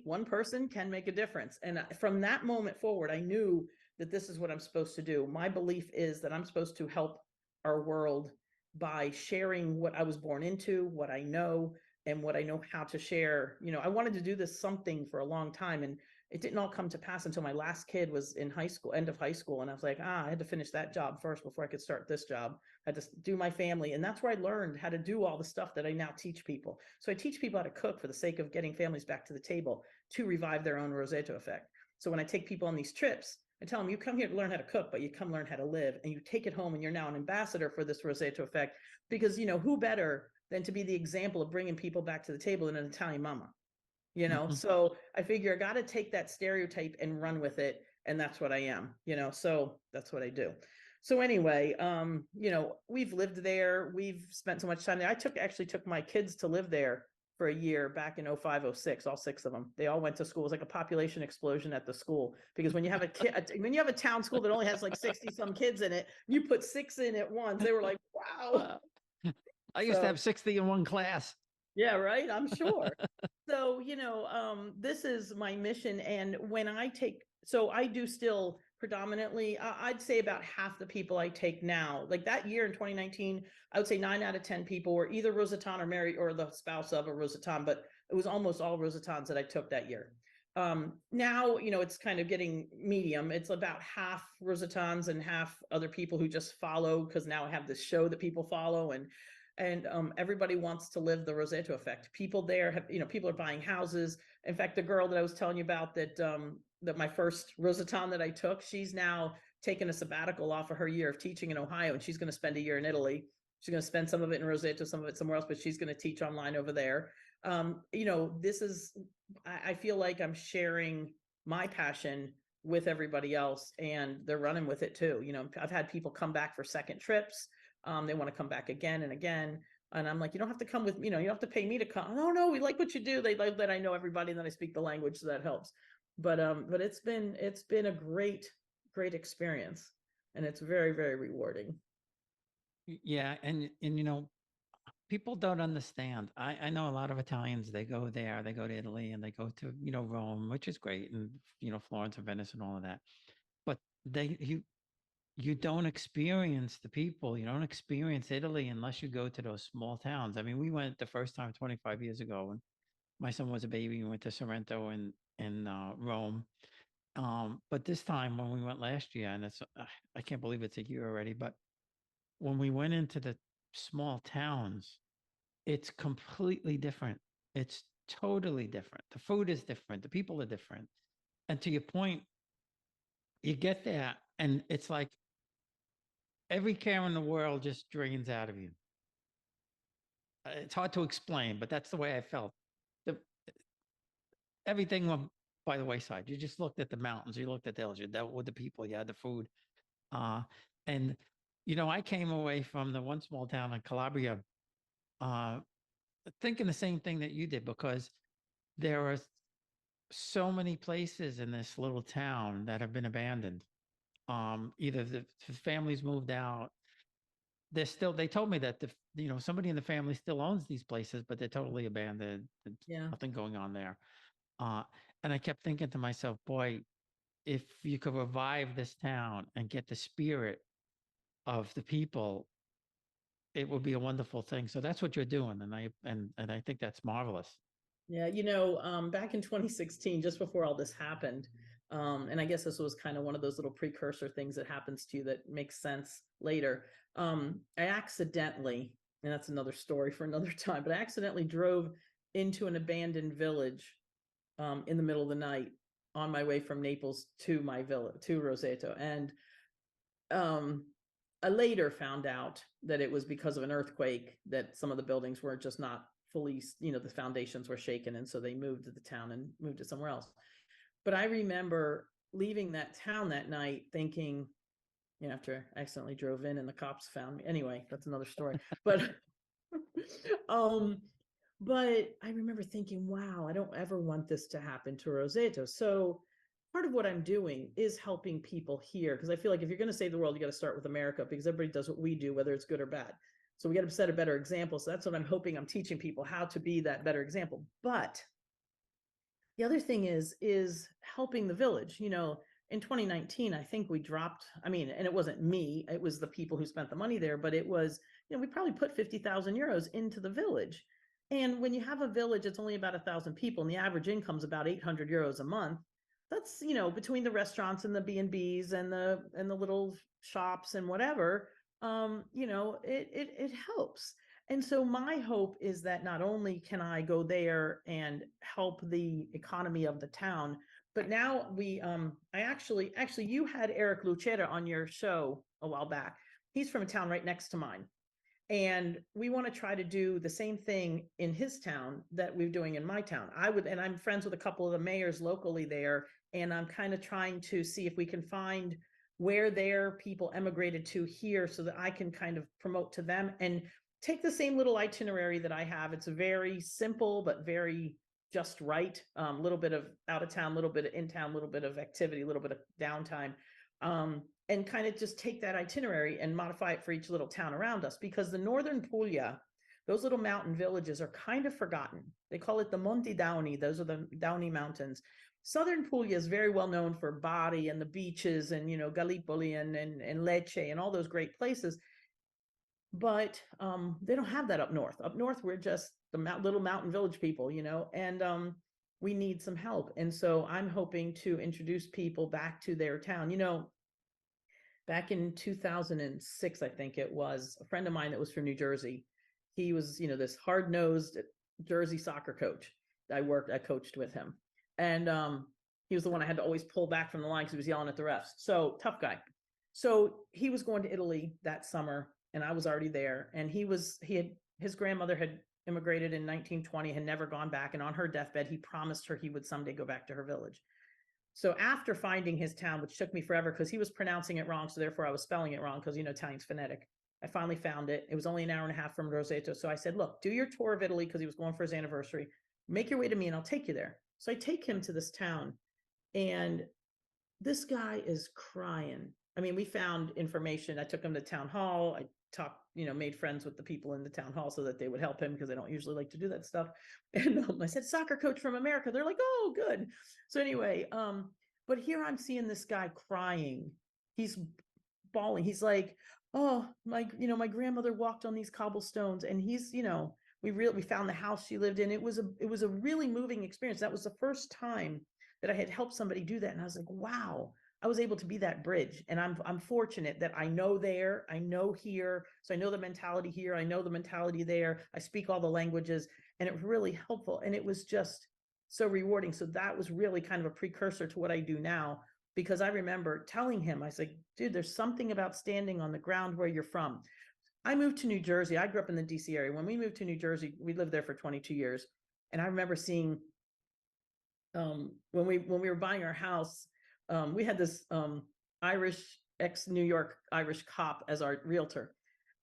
one person can make a difference. And from that moment forward, I knew that this is what I'm supposed to do. My belief is that I'm supposed to help our world by sharing what I was born into, what I know, and what I know how to share. I wanted to do this something for a long time. And it didn't all come to pass until my last kid was in high school, end of high school. And I was like, I had to finish that job first before I could start this job. I had to do my family. And that's where I learned how to do all the stuff that I now teach people. So I teach people how to cook for the sake of getting families back to the table to revive their own Roseto effect. So when I take people on these trips, I tell them, you come here to learn how to cook, but you come learn how to live, and you take it home and you're now an ambassador for this Roseto effect, because who better than to be the example of bringing people back to the table than an Italian mama? Mhm. So I figure I got to take that stereotype and run with it. And that's what I am, so that's what I do. So anyway, we've lived there. We've spent so much time there. I actually took my kids to live there for a year back in 05, 06, all 6 of them. They all went to school. It was like a population explosion at the school, because when you have when you have a town school that only has like 60 some kids in it, you put 6 in at once. They were like, wow. I used to So have 60 in one class. yeah, right. I'm sure. So, this is my mission. And when I do still predominantly, I'd say about half the people I take now, like that year in 2019, I would say 9 out of 10 people were either Rosetan or married or the spouse of a Rosetan, but it was almost all Rosetans that I took that year. Now, it's kind of getting medium. It's about half Rosetans and half other people who just follow, because now I have this show that people follow, and everybody wants to live the Roseto effect. People there have, people are buying houses. In fact, the girl that I was telling you about that my first Roseton that I took, she's now taken a sabbatical off of her year of teaching in Ohio, and she's going to spend a year in Italy. She's going to spend some of it in Roseto, some of it somewhere else, but she's going to teach online over there. This is, I feel like I'm sharing my passion with everybody else, and they're running with it too. I've had people come back for second trips. They want to come back again and again. And I'm like, you don't have to come with, you don't have to pay me to come. Oh no, we like what you do. They like that I know everybody and that I speak the language, so that helps. But it's been a great experience, and it's very, very rewarding. Yeah, and people don't understand. I know a lot of Italians, they go there, they go to Italy and they go to, Rome, which is great, and Florence and Venice and all of that. But you don't experience the people, you don't experience Italy unless you go to those small towns. I mean, we went the first time 25 years ago when my son was a baby. We went to Sorrento and in Rome. But this time when we went last year, and I can't believe it's a year already, but when we went into the small towns, it's completely different. It's totally different. The food is different. The people are different. And to your point, you get there and it's like every care in the world just drains out of you. It's hard to explain, but that's the way I felt. The, everything went by the wayside. You just looked at the mountains, you looked at the hills, you dealt with the people, you had the food. Uh, and, I came away from the one small town in Calabria uh, thinking the same thing that you did, because there are so many places in this little town that have been abandoned. Either the families moved out. They told me that somebody in the family still owns these places, but they're totally abandoned. There's Yeah. nothing going on there. Uh, and I kept thinking to myself, boy, if you could revive this town and get the spirit of the people, it would be a wonderful thing. So that's what you're doing, and I think that's marvelous. Yeah, back in 2016, just before all this happened, and I guess this was kind of one of those little precursor things that happens to you that makes sense later. I accidentally, and that's another story for another time, but I accidentally drove into an abandoned village in the middle of the night on my way from Naples to my village to Roseto, and um, I later found out that it was because of an earthquake that some of the buildings were just not fully, the foundations were shaken, and so they moved to the town and moved it somewhere else. But I remember leaving that town that night thinking, after I accidentally drove in and the cops found me. Anyway, that's another story. But um but I remember thinking, wow, I don't ever want this to happen to Roseto. So part of what I'm doing is helping people here, because I feel like if you're going to save the world, you got to start with America, because everybody does what we do, whether it's good or bad. So we got to set a better example. So that's what I'm hoping. I'm teaching people how to be that better example. But the other thing is helping the village. In 2019, I think we dropped, and it wasn't me, it was the people who spent the money there, but it was, we probably put 50,000 euros into the village. And when you have a village, it's only about 1,000 people, and the average income is about 800 euros a month. That's, between the restaurants and the B&Bs and the little shops and whatever, it helps. And so my hope is that not only can I go there and help the economy of the town, but now I actually you had Eric Lucera on your show a while back. He's from a town right next to mine. And we want to try to do the same thing in his town that we're doing in my town. And I'm friends with a couple of the mayors locally there, and I'm kind of trying to see if we can find where their people emigrated to here, so that I can kind of promote to them and take the same little itinerary that I have. It's very simple, but very just right. A little bit of out of town, a little bit of in town, a little bit of activity, a little bit of downtime. And kind of just take that itinerary and modify it for each little town around us, because the northern Puglia, those little mountain villages, are kind of forgotten. They call it the Monti Downy. Those are the Downy Mountains. Southern Puglia is very well known for Bari and the beaches, and Gallipoli and Lecce and all those great places. But they don't have that up north. Up north, we're just the little mountain village people, and we need some help. And so I'm hoping to introduce people back to their town. Back in 2006, I think it was, a friend of mine that was from New Jersey. He was, this hard-nosed Jersey soccer coach. I coached with him. And he was the one I had to always pull back from the line because he was yelling at the refs. So tough guy. So he was going to Italy that summer, and I was already there. And his grandmother had immigrated in 1920, had never gone back. And on her deathbed, he promised her he would someday go back to her village. So after finding his town, which took me forever because he was pronouncing it wrong, so therefore I was spelling it wrong because, Italian's phonetic. I finally found it. It was only an hour and a half from Roseto. So I said, look, do your tour of Italy because he was going for his anniversary. Make your way to me and I'll take you there. So I take him to this town, and this guy is crying. I mean, we found information. I took him to town hall. I talked, made friends with the people in the town hall so that they would help him because I don't usually like to do that stuff. And I said, soccer coach from America. They're like, oh, good. So anyway, but here I'm seeing this guy crying. He's bawling. He's like, oh, my grandmother walked on these cobblestones, and we found the house she lived in. It was a really moving experience. That was the first time that I had helped somebody do that. And I was like, wow, I was able to be that bridge. And I'm fortunate that I know there, I know here. So I know the mentality here. I know the mentality there. I speak all the languages, and it was really helpful. And it was just so rewarding. So that was really kind of a precursor to what I do now, because I remember telling him, I was like, dude, there's something about standing on the ground where you're from. I moved to New Jersey. I grew up in the DC area. When we moved to New Jersey, we lived there for 22 years. And I remember seeing when we were buying our house, we had this Irish ex-New York Irish cop as our realtor.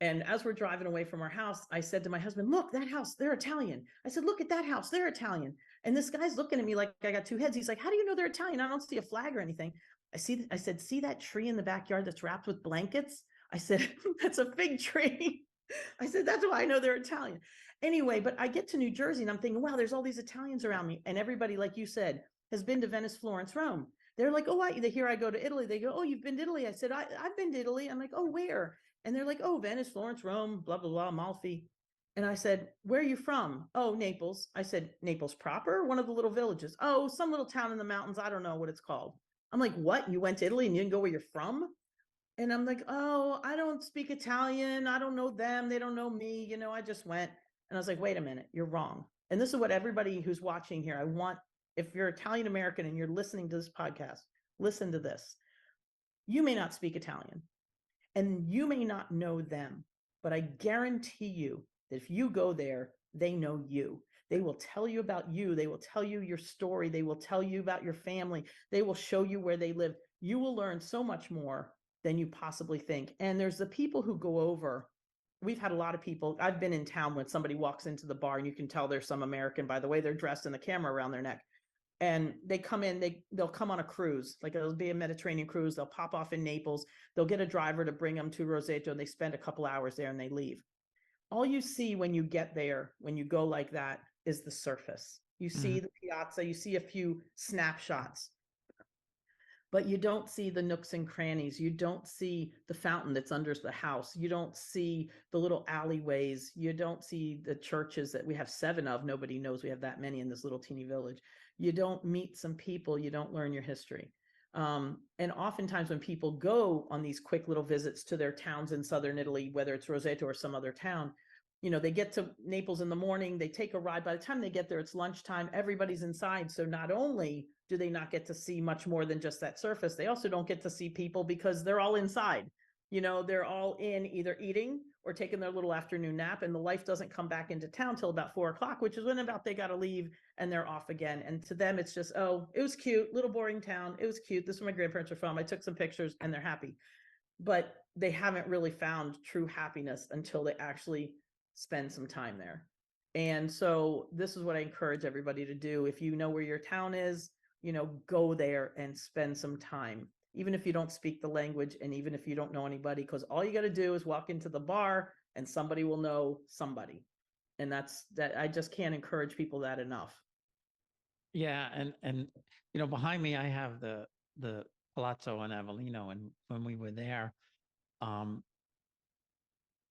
And as we're driving away from our house, I said to my husband, look, that house, they're Italian. I said, look at that house, they're Italian. And this guy's looking at me like I got two heads. He's like, how do you know they're Italian? I don't see a flag or anything. I said, see that tree in the backyard that's wrapped with blankets? I said, that's a fig tree. I said, that's why I know they're Italian. Anyway, but I get to New Jersey and I'm thinking, wow, there's all these Italians around me. And everybody, like you said, has been to Venice, Florence, Rome. They're like, oh, they hear I go to Italy. They go, oh, you've been to Italy. I said, I've been to Italy. I'm like, oh, where? And they're like, oh, Venice, Florence, Rome, blah, blah, blah, Amalfi. And I said, where are you from? Oh, Naples. I said, Naples proper? One of the little villages. Oh, some little town in the mountains. I don't know what it's called. I'm like, what? You went to Italy and you didn't go where you're from? And I'm like, oh, I don't speak Italian. I don't know them. They don't know me. I just went. And I was like, wait a minute, you're wrong. And this is what everybody who's watching here, if you're Italian American and you're listening to this podcast, listen to this. You may not speak Italian and you may not know them, but I guarantee you that if you go there, they know you. They will tell you about you. They will tell you your story. They will tell you about your family. They will show you where they live. You will learn so much more than you possibly think. And there's the people who go over. We've had a lot of people. I've been in town when somebody walks into the bar and you can tell there's some American by the way they're dressed and the camera around their neck. And they come in, they'll come on a cruise, like it'll be a Mediterranean cruise. They'll pop off in Naples. They'll get a driver to bring them to Roseto and they spend a couple hours there and they leave. All you see when you get there, when you go like that, is the surface. You see the piazza, you see a few snapshots, but you don't see the nooks and crannies. You don't see the fountain that's under the house. You don't see the little alleyways. You don't see the churches that we have 7 of. Nobody knows we have that many in this little teeny village. You don't meet some people. You don't learn your history. And oftentimes when people go on these quick little visits to their towns in southern Italy, whether it's Roseto or some other town, they get to Naples in the morning, they take a ride. By the time they get there, it's lunchtime, everybody's inside. So not only do they not get to see much more than just that surface, they also don't get to see people because they're all inside. They're all in either eating or taking their little afternoon nap, and the life doesn't come back into town till about 4 o'clock, which is when about they got to leave and they're off again. And to them, it's just, oh, it was cute, little boring town. It was cute. This is where my grandparents are from. I took some pictures and they're happy. But they haven't really found true happiness until they actually spend some time there. And so this is what I encourage everybody to do. If you know where your town is, go there and spend some time, even if you don't speak the language and even if you don't know anybody, because all you got to do is walk into the bar and somebody will know somebody. And that's that. I just can't encourage people that enough. Yeah, and behind me I have the Palazzo in Avellino, and when we were there, um,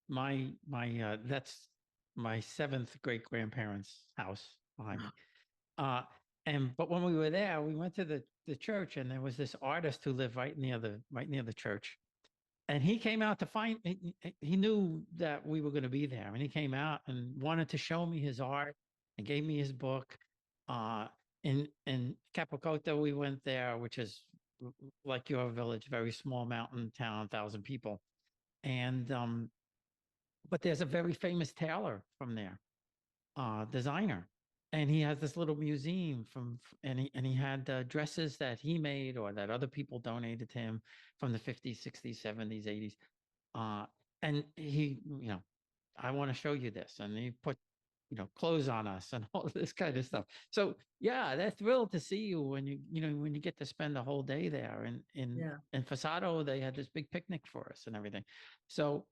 my that's my 7th great grandparents' house behind me. But when we were there, we went to the church, and there was this artist who lived right near the church, and he came out to find. He knew that we were going to be there, and he came out and wanted to show me his art and gave me his book. Uh, in Capocota, we went there, which is like your village, very small mountain town, 1,000 people. And but there's a very famous tailor from there, designer, and he has this little museum and he had dresses that he made or that other people donated to him from the 50s, 60s, 70s, 80s. Uh, and he, I want to show you this, and he put clothes on us and all this kind of stuff. So yeah, they're thrilled to see you when when you get to spend a whole day there. And Yeah. in Fasado, they had this big picnic for us and everything. So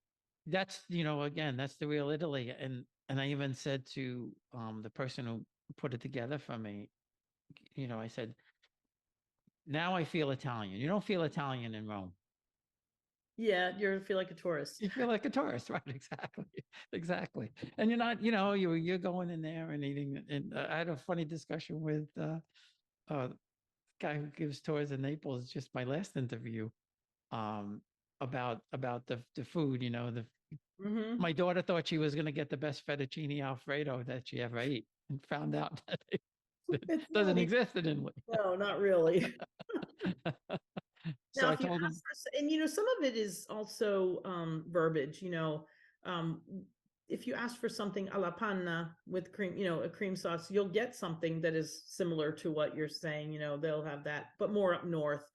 that's again, that's the real Italy. And I even said to the person who put it together for me, I said, now I feel Italian. You don't feel Italian in Rome. Yeah, you feel like a tourist. You feel like a tourist, right? Exactly, exactly. And you're not, you're going in there and eating. And I had a funny discussion with uh, guy who gives tours in Naples, just my last interview, um, about the food. Hmm. My daughter thought she was going to get the best fettuccine Alfredo that she ever ate, and found out that it It's doesn't not even, exist in Italy. no, not really. So Now, I if you told ask him, for, and some of it is also verbiage, um, if you ask for something alla panna with cream, a cream sauce, you'll get something that is similar to what you're saying, they'll have that, but more up north.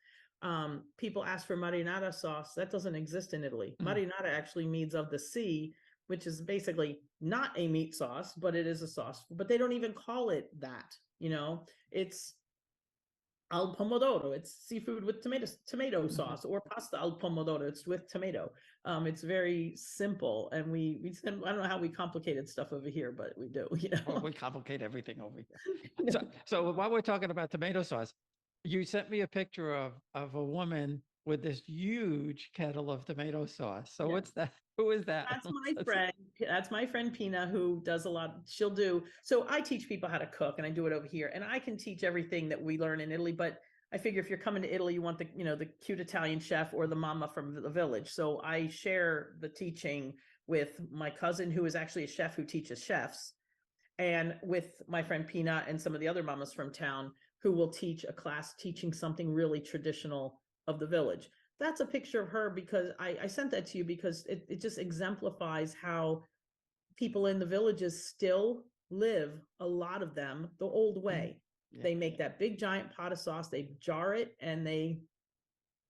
People ask for marinara sauce. That doesn't exist in Italy. "Mm, Marinara actually means of the sea, which is basically not a meat sauce, but it is a sauce. But they don't even call it that, it's al pomodoro. It's seafood with tomato mhm." sauce, or pasta al pomodoro. It's with tomato. It's very simple, and we I don't know how we complicated stuff over here, but we do. Well, we complicate everything over here. You So, know? so while we're talking about tomato sauce, you sent me a picture of a woman with this huge kettle of tomato sauce. So Yeah. what's that? Who is that? That's my friend. That's my friend Pina, who does a lot. She'll do. So I teach people how to cook, and I do it over here. And I can teach everything that we learn in Italy. But I figure if you're coming to Italy, you want the cute Italian chef or the mama from the village. So I share the teaching with my cousin, who is actually a chef who teaches chefs, and with my friend Pina and some of the other mamas from town who will teach a class teaching something really traditional of the village. That's a picture of her because I sent that to you because it just exemplifies how people in the villages still live, a lot of them, the old Mhm. way. Yeah, They make yeah. that big giant pot of sauce, they jar it, and they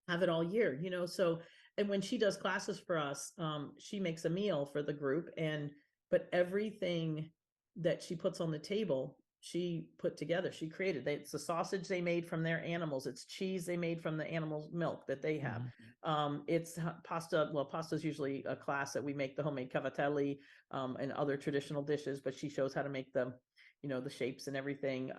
have it all year, so. And when she does classes for us, she makes a meal for the group, and but everything that she puts on the table, she put together, she created. It's a sausage they made from their animals, it's cheese they made from the animal's milk that they have. Mhm. It's pasta. Well, pasta is usually a class that we make the homemade cavatelli, and other traditional dishes, but she shows how to make them, the shapes and everything.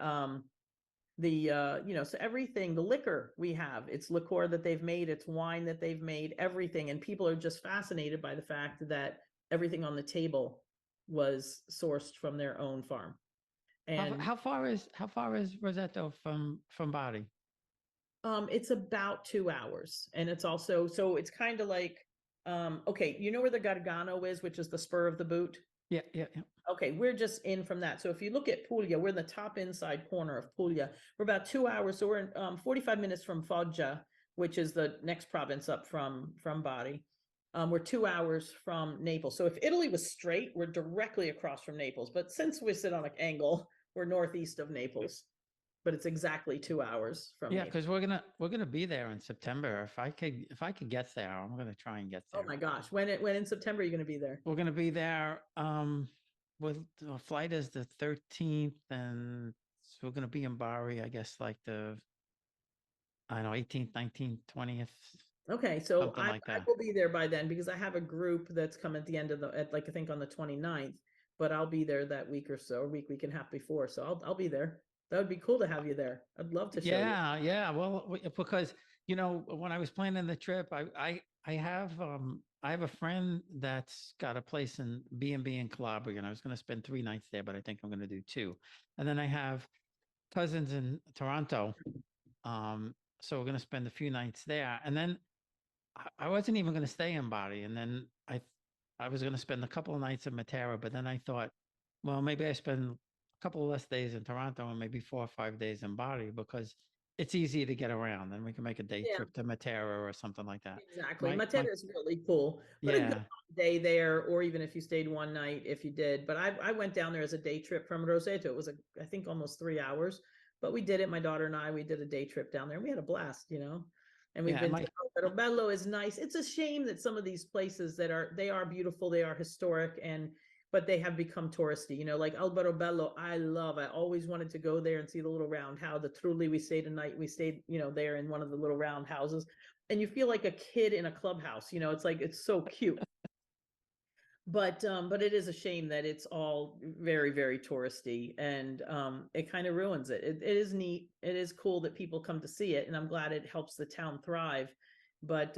So everything, the liquor we have, it's liqueur that they've made, it's wine that they've made, everything, and people are just fascinated by the fact that everything on the table was sourced from their own farm. And How far is Roseto from Bari? it's about 2 hours, and it's also, so it's kind of like, okay, you know where the Gargano is, which is the spur of the boot. Yeah, yeah, yeah. Okay, we're just in from that. So if you look at Puglia, we're in the top inside corner of Puglia. We're about 2 hours. So we're in 45 minutes from Foggia, which is the next province up from Bari. We're 2 hours from Naples. So if Italy was straight, we're directly across from Naples. But since we sit on an angle, we're northeast of Naples. But it's exactly 2 hours from Yeah, Naples. because we're gonna be there in September. If I could get there, I'm gonna try and get Oh there. my gosh. When in September are you going to be there? We're gonna be there. With the flight is the 13th, and so we're gonna be in Bari, I guess, like the I don't know 18th, 19th, 20th, Okay, so something I like that. will be there by then because I have a group that's come at the end of at like I think on the 29th, but I'll be there that week or so, week and a half before. So I'll be there. That would be cool to have you there. I'd love to show you. Yeah, yeah. Well, because when I was planning the trip, I have a friend that's got a place in B&B in Calabria, and I was going to spend 3 nights there, but I think I'm going to do two. And then I have cousins in Toronto, so we're going to spend a few nights there. And then I wasn't even going to stay in Bali, and then I was going to spend a couple of nights in Matera, but then I thought, well, maybe I spend couple less days in Toronto and maybe 4 or 5 days in Bari because it's easy to get around and we can make a day Yeah. trip to Matera or something like that. Exactly. My Matera is really cool, but a good yeah, day there, or even if you stayed one night, if you did. But I went down there as a day trip from Roseto. It was I think almost 3 hours, but we did it. My daughter and I, we did a day trip down there. And we had a blast, you know. And we've yeah, been to Alberto Bello is nice. It's a shame that some of these places they are beautiful, they are historic, and but they have become touristy. You know, like Alberto Bello, I love. I always wanted to go there and see the little round house. The Trulli, we stayed a night. We stayed, you know, there in one of the little round houses, and you feel like a kid in a clubhouse. You know, it's like it's so cute. But it is a shame that it's all very very touristy, and it kind of ruins it. It is neat, it is cool that people come to see it, and I'm glad it helps the town thrive. But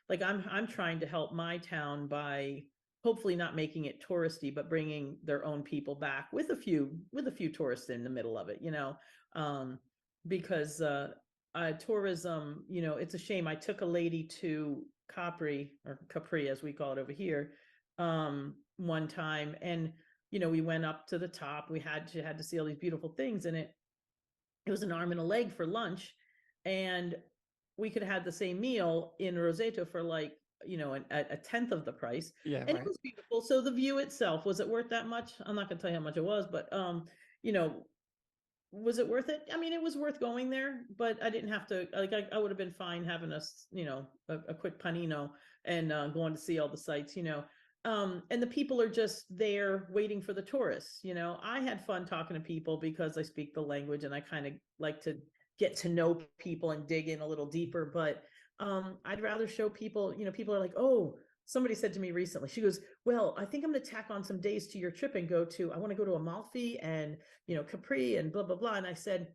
like I'm trying to help my town by hopefully not making it touristy, but bringing their own people back with a few tourists in the middle of it, you know. um because tourism, you know, it's a shame. I took a lady to Capri, or Capri as we call it over here, one time, and you know, we went up to the top. She had to see all these beautiful things, and it was an arm and a leg for lunch, and we could have had the same meal in Roseto for like, you know, a tenth of the price, yeah, and it right. was beautiful. So the view itself, was it worth that much? I'm not going to tell you how much it was, but you know, was it worth it? I mean, it was worth going there, but I didn't have to, like, I would have been fine having us, you know, a quick panino and going to see all the sites, you know. And the people are just there waiting for the tourists. You know, I had fun talking to people because I speak the language and I kind of like to get to know people and dig in a little deeper. But I'd rather show people, you know, people are like, oh, somebody said to me recently, she goes, well, I think I'm going to tack on some days to your trip and I want to go to Amalfi and, you know, Capri and blah, blah, blah. And I said,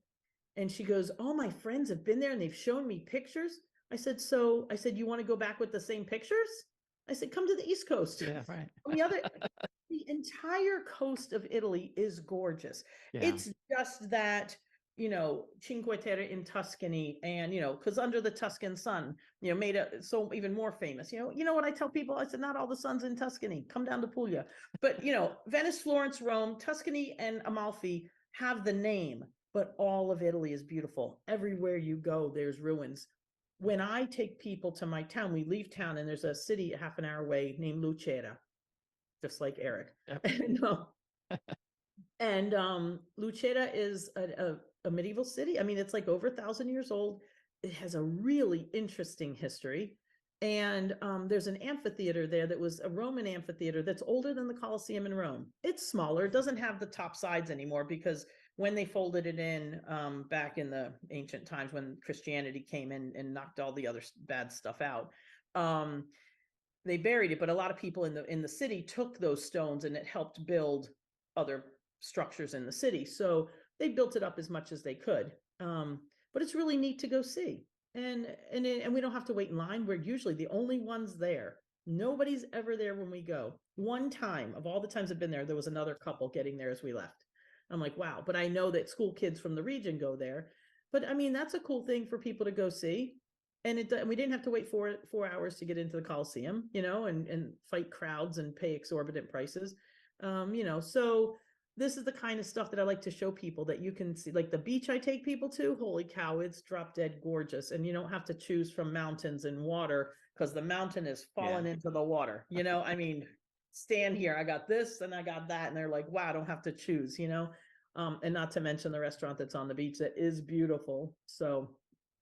and she goes, all my friends have been there and they've shown me pictures. I said, you want to go back with the same pictures? I said, come to the East Coast. Yeah, right. On the entire coast of Italy is gorgeous. Yeah. It's just that, you know, Cinque Terre in Tuscany, and, you know, because under the Tuscan sun, you know, made it so even more famous. You know what I tell people? I said, not all the sun's in Tuscany. Come down to Puglia. But, you know, Venice, Florence, Rome, Tuscany, and Amalfi have the name, but all of Italy is beautiful. Everywhere you go, there's ruins. When I take people to my town, we leave town and there's a city a half an hour away named Lucera, just like Eric. Yep. And Lucera is a medieval city. I mean, it's like over 1,000 years old. It has a really interesting history. And there's an amphitheater there that was a Roman amphitheater that's older than the Colosseum in Rome. It's smaller, it doesn't have the top sides anymore because when they folded it in back in the ancient times when Christianity came in and knocked all the other bad stuff out, um, they buried it. But a lot of people in the city took those stones and it helped build other structures in the city. So they built it up as much as they could. But it's really neat to go see. And we don't have to wait in line. We're usually the only ones there. Nobody's ever there when we go. One time of all the times I've been there was another couple getting there as we left. I'm like, wow. But I know that school kids from the region go there. But I mean, that's a cool thing for people to go see. And we didn't have to wait 4 hours to get into the Coliseum, you know, and fight crowds and pay exorbitant prices. You know, so this is the kind of stuff that I like to show people that you can see. Like the beach I take people to, holy cow, it's drop dead gorgeous. And you don't have to choose from mountains and water because the mountain is Yeah. falling into the water. You know, I mean, stand here, I got this and I got that. And they're like, wow, I don't have to choose, you know. And not to mention the restaurant that's on the beach that is beautiful. So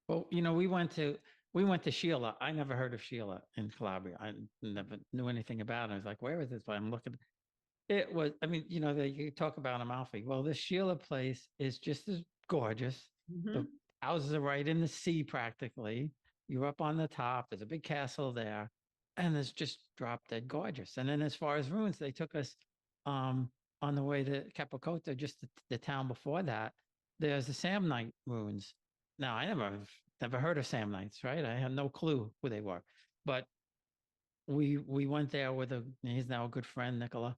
Well, you know, we went to Sheila. I never heard of Sheila in Calabria. I never knew anything about it. I was like, where is this? But I'm looking. It was, I mean, you know, you talk about Amalfi. Well, this Sheila place is just as gorgeous. The mhm. houses are right in the sea practically. You're up on the top. There's a big castle there, and it's just drop dead gorgeous. And then as far as ruins, they took us um, on the way to Capocota, just the town before that. There's the Samnite ruins. Now, I never heard of Samnites, right? I had no clue who they were, but we went there with he's now a good friend, Nicola,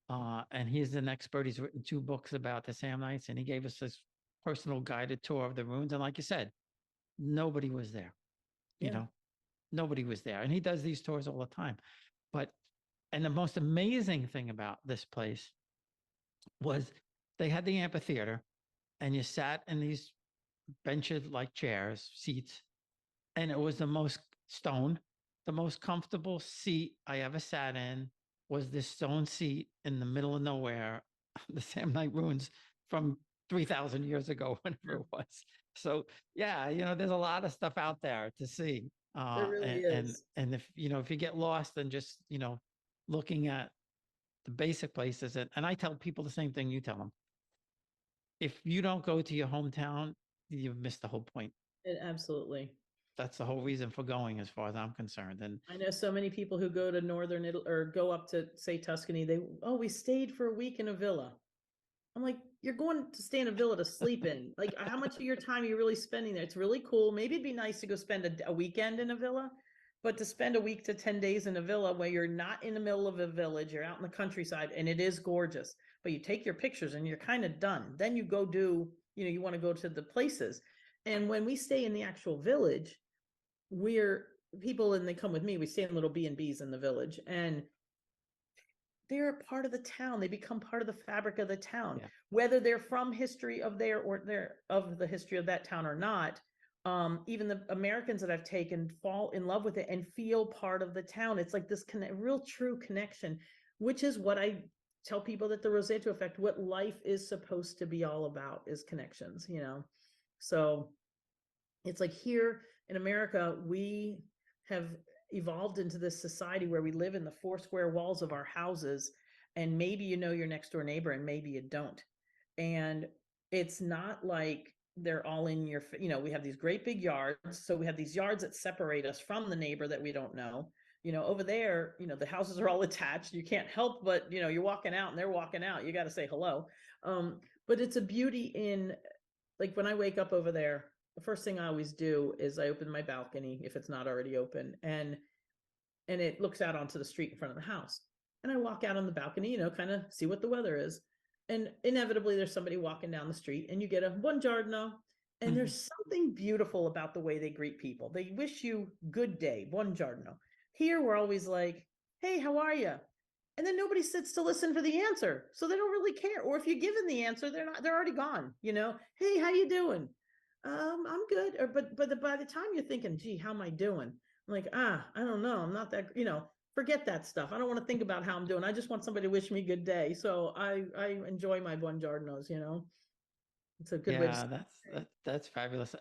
and he's an expert. He's written 2 books about the Samnites, and he gave us this personal guided tour of the ruins. And like you said, nobody was there. You Yeah. know, nobody was there. And he does these tours all the time. But and the most amazing thing about this place was they had the amphitheater, and you sat in these benches like chairs, seats, and it was the most stone, the most comfortable seat I ever sat in was this stone seat in the middle of nowhere, the Sam Knight ruins from 3,000 years ago, whenever it was. So yeah, there's a lot of stuff out there to see. There really is. And if if you get lost and just looking at the basic places, and I tell people the same thing you tell them. If you don't go to your hometown, you've missed the whole point. Absolutely. That's the whole reason for going, as far as I'm concerned. And I know so many people who go to northern Italy or go up to say Tuscany. We stayed for a week in a villa. I'm like, you're going to stay in a villa to sleep in. Like, how much of your time are you really spending there? It's really cool. Maybe it'd be nice to go spend a weekend in a villa, but to spend a week to 10 days in a villa where you're not in the middle of a village, you're out in the countryside, and it is gorgeous, but you take your pictures and you're kind of done. Then you go do, you want to go to the places. And when we stay in the actual village, we're people and they come with me, we stay in little B&Bs in the village, and they're a part of the town. They become part of the fabric of the town, yeah, whether they're from history of there or they're of the history of that town or not. Even the Americans that I've taken fall in love with it and feel part of the town. It's like this real true connection, which is what I tell people, that the Roseto effect, what life is supposed to be all about, is connections, So it's like here in America, we have evolved into this society where we live in the four square walls of our houses, and maybe your next door neighbor and maybe you don't. And it's not like they're all in your, we have these great big yards. So we have these yards that separate us from the neighbor that we don't know. Over there, the houses are all attached. You can't help but, you're walking out and they're walking out. You got to say hello. But it's a beauty in, like, when I wake up over there, the first thing I always do is I open my balcony if it's not already open, and it looks out onto the street in front of the house. And I walk out on the balcony, kind of see what the weather is. And inevitably there's somebody walking down the street and you get a buongiorno. And mhm. there's something beautiful about the way they greet people. They wish you good day, buongiorno. Here we're always like, hey, how are you? And then nobody sits to listen for the answer. So they don't really care. Or if you're given the answer, they're already gone, Hey, how you doing? I'm good. Or but by the time you're thinking, gee, how am I doing? I'm like, I don't know. I'm not that, forget that stuff. I don't want to think about how I'm doing. I just want somebody to wish me a good day. So I enjoy my buongiornos, It's a good way to Yeah, start the day. that's fabulous.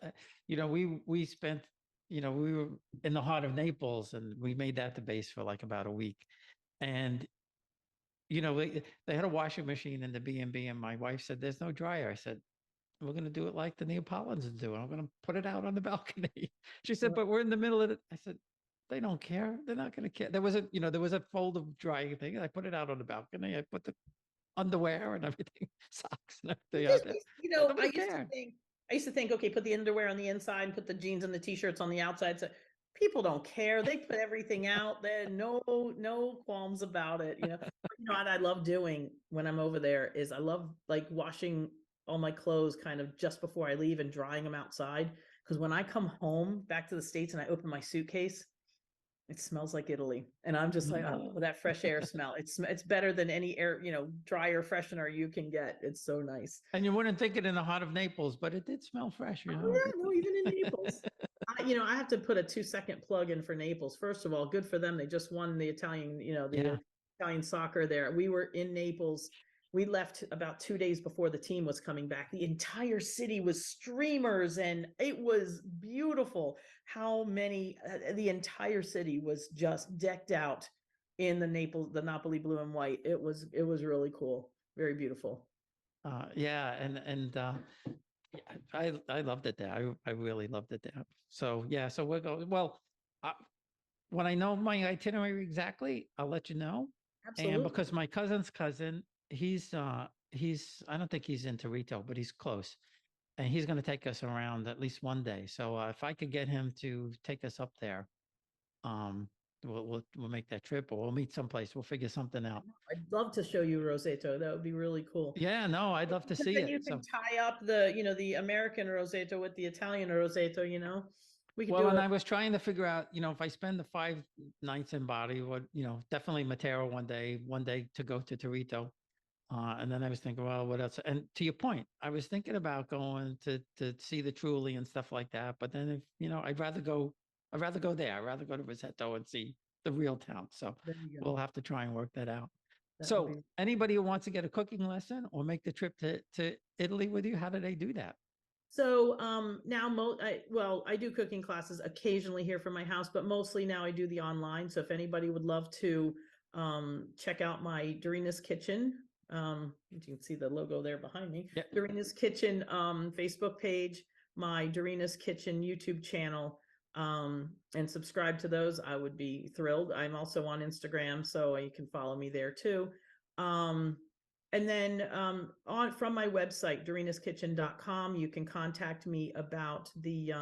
We spent, we were in the heart of Naples, and we made that the base for like about a week. And they had a washing machine in the B&B, and my wife said, "There's no dryer." I said, "We're going to do it like the Neapolitans do. I'm going to put it out on the balcony." She said, Well, "But we're in the middle of it." I said, "They don't care. They're not going to care." There was a fold of drying thing. I put it out on the balcony. I put the underwear and everything, socks and everything out there. I Nobody used to cared. think, okay, put the underwear on the inside and put the jeans and the t-shirts on the outside. So people don't care. They put everything out there. No qualms about it. What I love doing when I'm over there is I love like washing all my clothes kind of just before I leave and drying them outside. Because when I come home back to the States and I open my suitcase, it smells like Italy. And I'm just like, Mhm. oh, that fresh air smell. It's better than any air, dry air freshener you can get. It's so nice. And you wouldn't think it in the heart of Naples, but it did smell fresh, Oh It yeah, no, even in did. Naples. I have to put a 2-second plug in for Naples. First of all, good for them. They just won the Italian, Yeah. the Italian soccer there. We were in Naples. We left about 2 days before the team was coming back. The entire city was streamers and it was beautiful. The entire city was just decked out in the Napoli blue and white. It was really cool. Very beautiful. Yeah, and yeah, I loved it there. I really loved it there. So yeah, so we're going. Well, uh, when I know my itinerary exactly, I'll let you know. And Absolutely. because my cousin's cousin, he's I don't think he's into retail, but he's close, and he's going to take us around at least one day. So if I could get him to take us up there, um, we'll make that trip, or we'll meet someplace. We'll figure something out. I'd love to show you Roseto. That would be really cool. Yeah, no, I'd love to Because see then it. you can So. tie up the American Roseto with the Italian Roseto. We could Well, do and a I was trying to figure out, if I spend the 5 nights in Bari, what, definitely Matera one day to go to Torito. And then I was thinking, well, what else? And to your point, I was thinking about going to see the Truly and stuff like that. But then if I'd rather go there. I'd rather go to Roseto and see the real town. So There you go. we'll have to try and work that out. That would So be. anybody who wants to get a cooking lesson or make the trip to Italy with you, how do they do that? So now I do cooking classes occasionally here from my house, but mostly now I do the online. So if anybody would love to check out my Dorina's Kitchen, you can see the logo there behind me. Yep. Dorina's Kitchen Facebook page, my Dorina's Kitchen YouTube channel, and subscribe to those, I would be thrilled. I'm also on Instagram, so you can follow me there too. And then on from my website, dorinaskitchen.com, you can contact me about the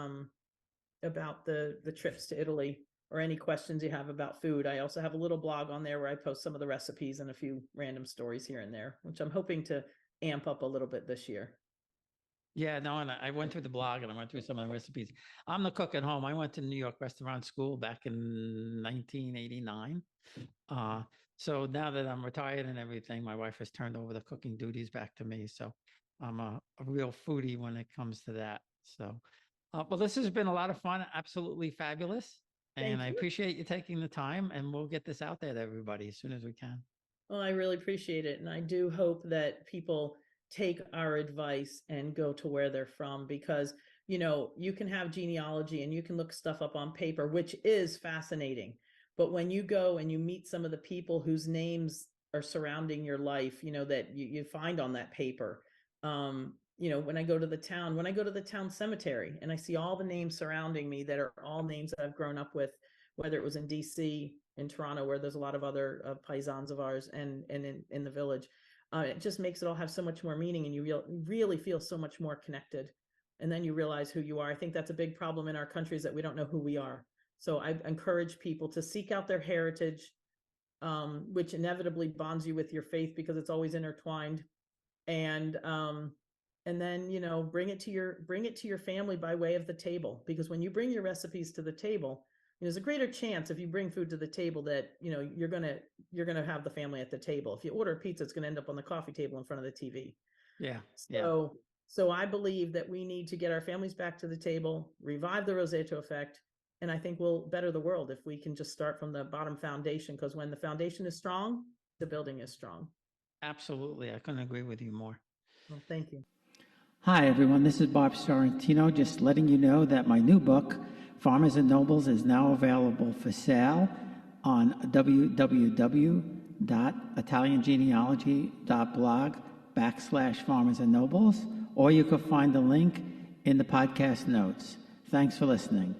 trips to Italy or any questions you have about food. I also have a little blog on there where I post some of the recipes and a few random stories here and there, which I'm hoping to amp up a little bit this year. Yeah, no, and I went through the blog and I went through some of the recipes. I'm the cook at home. I went to New York restaurant school back in 1989. So now that I'm retired and everything, my wife has turned over the cooking duties back to me. So I'm a real foodie when it comes to that. So, well, this has been a lot of fun. Absolutely fabulous. And Thank I you. appreciate you taking the time, and we'll get this out there to everybody as soon as we can. Well, I really appreciate it. And I do hope that people take our advice and go to where they're from because, you can have genealogy and you can look stuff up on paper, which is fascinating. But when you go and you meet some of the people whose names are surrounding your life, that you find on that paper, when I go to the town cemetery and I see all the names surrounding me that are all names that I've grown up with, whether it was in DC, in Toronto, where there's a lot of other paisans of ours, and in the village, it just makes it all have so much more meaning, and you really feel so much more connected. And then you realize who you are. I think that's a big problem in our country is that we don't know who we are. So I encourage people to seek out their heritage, which inevitably bonds you with your faith because it's always intertwined. And then bring it to your family by way of the table, because when you bring your recipes to the table, there's a greater chance if you bring food to the table that you're gonna have the family at the table. If you order pizza, it's gonna end up on the coffee table in front of the TV. Yeah. Yeah. So I believe that we need to get our families back to the table, revive the Roseto effect, and I think we'll better the world if we can just start from the bottom foundation, because when the foundation is strong, the building is strong. Absolutely. I couldn't agree with you more. Well, thank you. Hi, everyone. This is Bob Sorrentino, just letting you know that my new book, Farmers and Nobles, is now available for sale on www.italiangenealogy.blog/Farmers and Nobles, or you can find the link in the podcast notes. Thanks for listening.